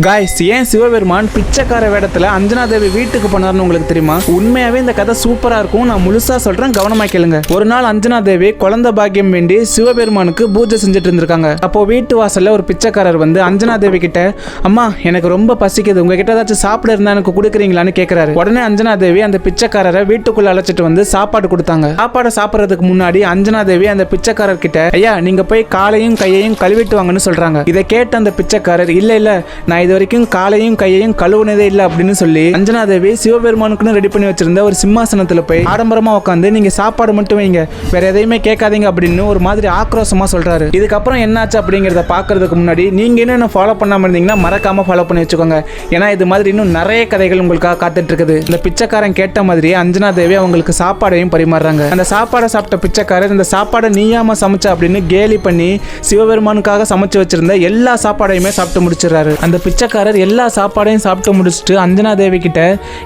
Guys, ஏன் சிவபெருமான் பிச்சைக்கார வேடத்துல அஞ்சனா தேவி வீட்டுக்கு போனார்னு உங்களுக்கு தெரியுமா? உண்மையாவே இந்த கதை சூப்பரா இருக்கும். நான் முழுசா சொல்றேன், கவனமா கேளுங்க. ஒரு நாள் அஞ்சனா தேவி குழந்தை பாக்கியம் வேண்டி சிவபெருமானுக்கு பூஜை செஞ்சுட்டு இருந்திருக்காங்க. அப்போ வீட்டு வாசல்ல ஒரு பிச்சைக்காரர் வந்து அஞ்சனா தேவி கிட்ட, அம்மா எனக்கு ரொம்ப பசிக்குது, உங்ககிட்ட ஏதாச்சும் சாப்பிட இருந்தா எனக்கு கொடுக்குறீங்களான்னு கேட்கிறாரு. உடனே அஞ்சனா தேவி அந்த பிச்சைக்காரரை வீட்டுக்குள்ள அழைச்சிட்டு வந்து சாப்பாடு கொடுத்தாங்க. சாப்பாடை சாப்பிடறதுக்கு முன்னாடி அஞ்சனா தேவி அந்த பிச்சைக்காரர் கிட்ட, ஐயா நீங்க போய் காலையும் கையையும் கழுவிட்டு வாங்கன்னு சொல்றாங்க. இதை கேட்ட அந்த பிச்சைக்காரர், இல்ல இல்ல நான் இது வரைக்கும் காலையும் கையையும் கழுவுனதே இல்லை அப்படின்னு சொல்லி அஞ்சனா தேவி சிவபெருமானுக்குன்னு ரெடி பண்ணி வச்சிருந்த ஒரு சிம்மாசனத்துல போய் ஆடம்பரமா உட்காந்து, நீங்க சாப்பாடு மட்டும் வைங்க, வேற எதையுமே கேட்காதீங்க அப்படின்னு ஒரு மாதிரி ஆக்ரோஷமா சொல்றாரு. இதுக்கப்புறம் என்னாச்சு அப்படிங்கிறத பாக்குறதுக்கு முன்னாடி நீங்க என்ன ஃபாலோ பண்ணாம இருந்தீங்கன்னா மறக்காம ஃபாலோ பண்ணி வச்சுக்கோங்க. ஏன்னா இது மாதிரி இன்னும் நிறைய கதைகள் உங்களுக்காக காத்துட்டு இருக்குது. இந்த பிச்சைக்காரன் கேட்ட மாதிரி அஞ்சனா தேவி அவங்களுக்கு சாப்பாடையும் பரிமாறுறாங்க. அந்த சாப்பாடை சாப்பிட்ட பிச்சைக்காரர், இந்த சாப்பாடை நீயாம சமைச்ச அப்படின்னு கேலி பண்ணி சிவபெருமானுக்காக சமைச்சு வச்சிருந்த எல்லா சாப்பாடையுமே சாப்பிட்டு முடிச்சிடறாரு. அந்த பிச்சைக்காரர் எல்லா சாப்பாடையும் சாப்பிட்டு முடிச்சுட்டு அஞ்சனா தேவி கிட்ட,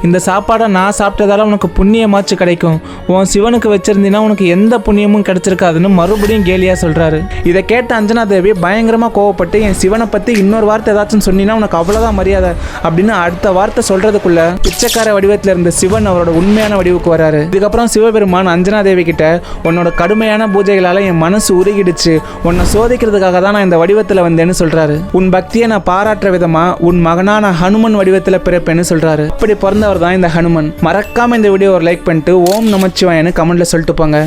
இந்த சாப்பாடை நான் சாப்பிட்டதால உனக்கு புண்ணியமாச்சு கிடைக்கும், உன் சிவனுக்கு வச்சிருந்தீங்கன்னா உனக்கு எந்த புண்ணியமும் கிடைச்சிருக்காதுன்னு மறுபடியும் கேலியா சொல்றாரு. இதை கேட்ட அஞ்சனா தேவி பயங்கரமா கோவப்பட்டு, என் சிவனை பத்தி இன்னொரு வார்த்தை ஏதாச்சும் சொன்னீங்கன்னா உனக்கு அவ்வளவுதான் மரியாதை அப்படின்னு அடுத்த வார்த்தை சொல்றதுக்குள்ள பிச்சைக்கார வடிவத்தில் இருந்த சிவன் அவரோட உண்மையான வடிவுக்கு வராரு. இதுக்கப்புறம் சிவபெருமான் அஞ்சனா தேவி கிட்ட, உன்னோட கடுமையான பூஜைகளால என் மனசு உருகிடுச்சு, உன்னை சோதிக்கிறதுக்காக தான் நான் இந்த வடிவத்தில் வந்தேன்னு சொல்றாரு. உன் பக்தியை நான் பாராட்டுற விதமா உன் மகனான ஹனுமன் வடிவத்தில் பிறப்பேன்னு சொல்றாரு. அப்படி பிறந்தவர் தான் இந்த ஹனுமன். மறக்காம இந்த வீடியோ ஒரு லைக் பண்ணிட்டு ஓம் நமச்சிவாயன்னு கமெண்ட்ல சொல்லிட்டு போங்க.